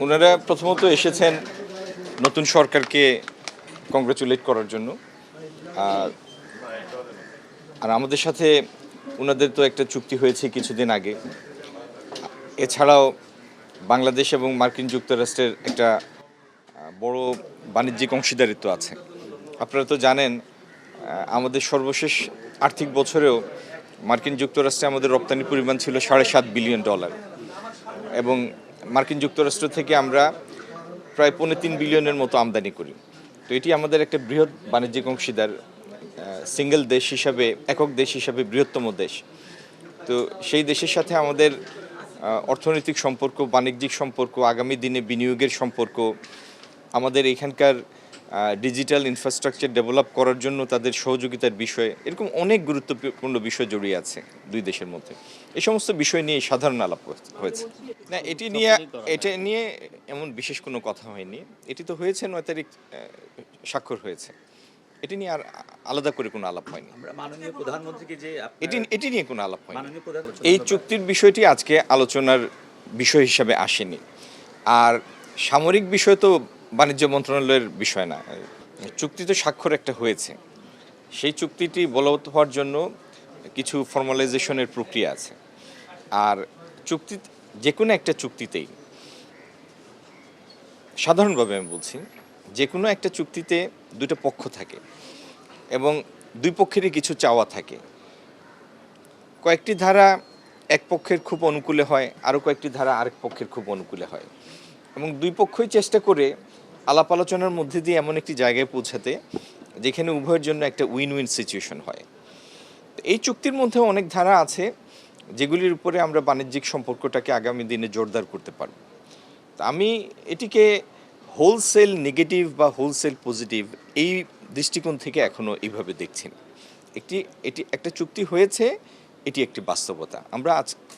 ওনারা প্রথমত এসেছেন নতুন সরকারকে কংগ্রাচুলেট করার জন্য। আর আর আমাদের সাথে ওনাদের তো একটা চুক্তি হয়েছে কিছুদিন আগে। এছাড়াও বাংলাদেশ এবং মার্কিন যুক্তরাষ্ট্রের একটা বড় বাণিজ্যিক অংশীদারিত্ব আছে। আপনারা তো জানেন আমাদের সর্বশেষ আর্থিক বছরেও মার্কিন যুক্তরাষ্ট্রে আমাদের রপ্তানির পরিমাণ ছিল $7.5 বিলিয়ন এবং মার্কিন যুক্তরাষ্ট্র থেকে আমরা প্রায় 3.5 বিলিয়নের মতো আমদানি করি। তো এটি আমাদের একটা বৃহৎ বাণিজ্যিক অংশীদার, সিঙ্গেল দেশ হিসাবে, একক দেশ হিসাবে বৃহত্তম দেশ। তো সেই দেশের সাথে আমাদের অর্থনৈতিক সম্পর্ক, বাণিজ্যিক সম্পর্ক, আগামী দিনে বিনিয়োগের সম্পর্ক, আমাদের এখানকার ডিজিটাল ইনফ্রাস্ট্রাকচার ডেভেলপ করার জন্য তাদের সহযোগিতার বিষয়ে, এরকম অনেক গুরুত্বপূর্ণ বিষয় জড়িয়ে আছে দুই দেশের মধ্যে। এই সমস্ত বিষয় নিয়ে সাধারণ আলাপ হয়েছে। না, এটা নিয়ে এমন বিশেষ কোনো কথা হয়নি। এটি তো হয়েছে 9 তারিখ স্বাক্ষর হয়েছে। এটি নিয়ে আর আলাদা করে কোনো আলাপ হয়নি। মাননীয় প্রধানমন্ত্রীকে যে এটি নিয়ে কোনো আলাপ হয়নি। এই চুক্তির বিষয়টি আজকে আলোচনার বিষয় হিসাবে আসেনি। আর সামরিক বিষয় তো বাণিজ্য মন্ত্রণালয়ের বিষয় না। চুক্তি তো স্বাক্ষর একটা হয়েছে, সেই চুক্তিটি বলবৎ হওয়ার জন্য কিছু ফর্মালাইজেশনের প্রক্রিয়া আছে। আর চুক্তি, যে কোনো একটা চুক্তিতেই, সাধারণভাবে আমি বলছি, যে কোনো একটা চুক্তিতে দুটো পক্ষ থাকে এবং দুই পক্ষেরই কিছু চাওয়া থাকে। কয়েকটি ধারা এক পক্ষের খুব অনুকূলে হয়, আরও কয়েকটি ধারা আরেক পক্ষের খুব অনুকূলে হয় এবং দুই পক্ষই চেষ্টা করে আলাপ আলোচনার মধ্যে দিয়ে এমন একটি জায়গায় পৌঁছাতে যেখানে উভয়ের জন্য একটা উইন উইন সিচুয়েশন হয়। এই চুক্তির মধ্যে অনেক ধারা আছে যেগুলির উপরে আমরা বাণিজ্যিক সম্পর্কটাকে আগামী দিনে জোরদার করতে পারব। আমি এটিকে হোলসেল নেগেটিভ বা হোলসেল পজিটিভ এই দৃষ্টিকোণ থেকে এখনও এইভাবে দেখছি না। এটি একটা চুক্তি হয়েছে, এটি একটি বাস্তবতা। আমরা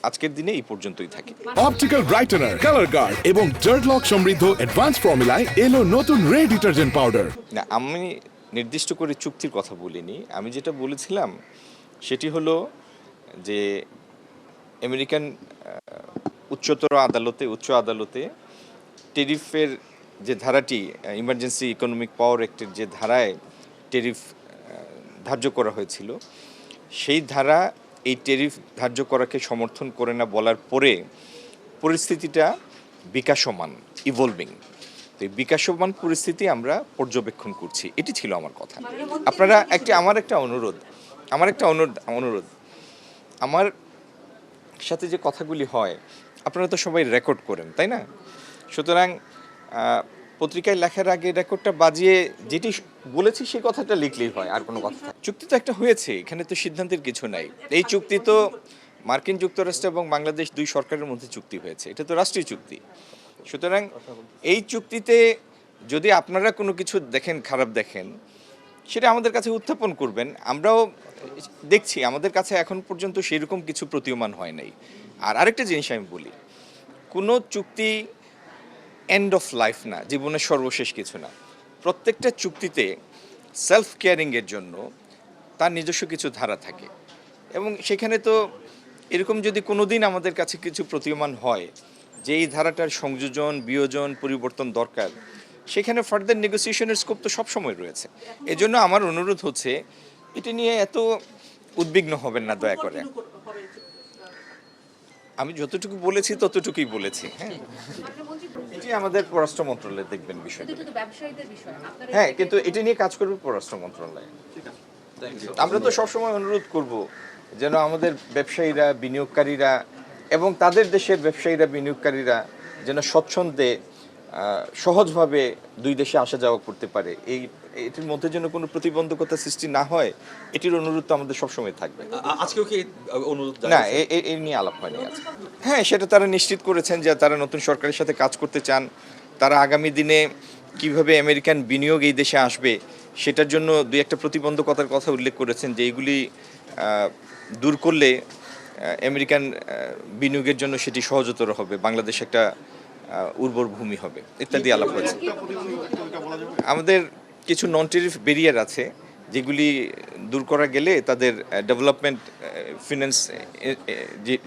আজকের দিনে এই পর্যন্তই থাকি। অপটিক্যাল ব্রাইটেনার, কালার গার্ড এবং ডার্ট লক সমৃদ্ধ অ্যাডভান্স ফর্মুলায় এলো নতুন রে ডিটারজেন্ট পাউডার। না, আমি নির্দিষ্ট করে চুক্তির কথা বলিনি। আমি যেটা বলেছিলাম সেটি হলো যে আমেরিকান উচ্চ আদালতে টেরিফের যে ধারাটি, ইমার্জেন্সি ইকোনমিক পাওয়ার অ্যাক্টের যে ধারায় টেরিফ ধার্য করা হয়েছিল, সেই ধারা এই টেরিফ ধার্য করাকে সমর্থন করে না বলার পরে পরিস্থিতিটা বিকাশমান, ইভলভিং। তো এই বিকাশমান পরিস্থিতি আমরা পর্যবেক্ষণ করছি, এটি ছিল আমার কথা। আপনারা আমার একটা অনুরোধ, আমার সাথে যে কথাগুলি হয় আপনারা তো সবাই রেকর্ড করেন, তাই না? সুতরাং পত্রিকায় লেখার আগে রেকর্ডটা বাজিয়ে যেটি বলেছি সেই কথাটা লিখলেই হয়, আর কোনো কথা থাকে। চুক্তি তো একটা হয়েছে, এখানে তো সিদ্ধান্তের কিছু নাই। এই চুক্তি তো মার্কিন যুক্তরাষ্ট্র এবং বাংলাদেশ দুই সরকারের মধ্যে চুক্তি হয়েছে, এটা তো রাষ্ট্রীয় চুক্তি। সুতরাং এই চুক্তিতে যদি আপনারা কোনো কিছু দেখেন, খারাপ দেখেন, সেটা আমাদের কাছে উত্থাপন করবেন। আমরাও দেখছি, আমাদের কাছে এখন পর্যন্ত সেরকম কিছু প্রতীয়মান হয় নাই। আর আরেকটা জিনিস আমি বলি, কোনো চুক্তি এন্ড অফ লাইফ না, জীবনের সর্বশেষ কিছু না। প্রত্যেকটা চুক্তিতে সেলফ কেয়ারিংয়ের জন্য তার নিজস্ব কিছু ধারা থাকে এবং সেখানে তো এরকম যদি কোনো দিন আমাদের কাছে কিছু প্রতীয়মান হয় যে এই ধারাটার সংযোজন, বিয়োজন, পরিবর্তন দরকার, সেখানে ফার্দার নেগোসিয়েশনের স্কোপ তো সবসময় রয়েছে। এজন্য আমার অনুরোধ হচ্ছে, এটা নিয়ে এত উদ্বিগ্ন হবেন না দয়া করে। আমি যতটুকু বলেছি ততটুকুই বলেছি। হ্যাঁ, এটি আমাদের পররাষ্ট্র মন্ত্রণালয় দেখবেন বিষয়টা। হ্যাঁ, কিন্তু এটা নিয়ে কাজ করবে পররাষ্ট্র মন্ত্রণালয়। আমরা তো সবসময় অনুরোধ করব যেন আমাদের ব্যবসায়ীরা, বিনিয়োগকারীরা এবং তাদের দেশের ব্যবসায়ীরা, বিনিয়োগকারীরা যেন স্বচ্ছন্দে সহজভাবে দুই দেশে আসা যাওয়া করতে পারে। এটির মধ্যে যেন কোনো প্রতিবন্ধকতা সৃষ্টি না হয়, এটির অনুরোধ তো আমাদের সবসময় থাকবে। আজকেও কি অনুরোধ? না, এই নিয়ে আলাপ হয়নি আজকে। হ্যাঁ, সেটা তারা নিশ্চিত করেছেন যে তারা নতুন সরকারের সাথে কাজ করতে চান। তারা আগামী দিনে কিভাবে আমেরিকান বিনিয়োগ এই দেশে আসবে সেটার জন্য দুই একটা প্রতিবন্ধকতার কথা উল্লেখ করেছেন, যে এইগুলি দূর করলে আমেরিকান বিনিয়োগের জন্য সেটি সহজতর হবে, বাংলাদেশ একটা উর্বর ভূমি হবে ইত্যাদি আলাপ হয়েছে। আমাদের কিছু নন টেরিফ ব্যারিয়ার আছে যেগুলি দূর করা গেলে তাদের ডেভেলপমেন্ট ফিন্যান্স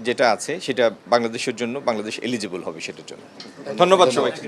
যেটা আছে সেটা বাংলাদেশের জন্য বাংলাদেশ এলিজিবল হবে সেটার জন্য। ধন্যবাদ সবাইকে।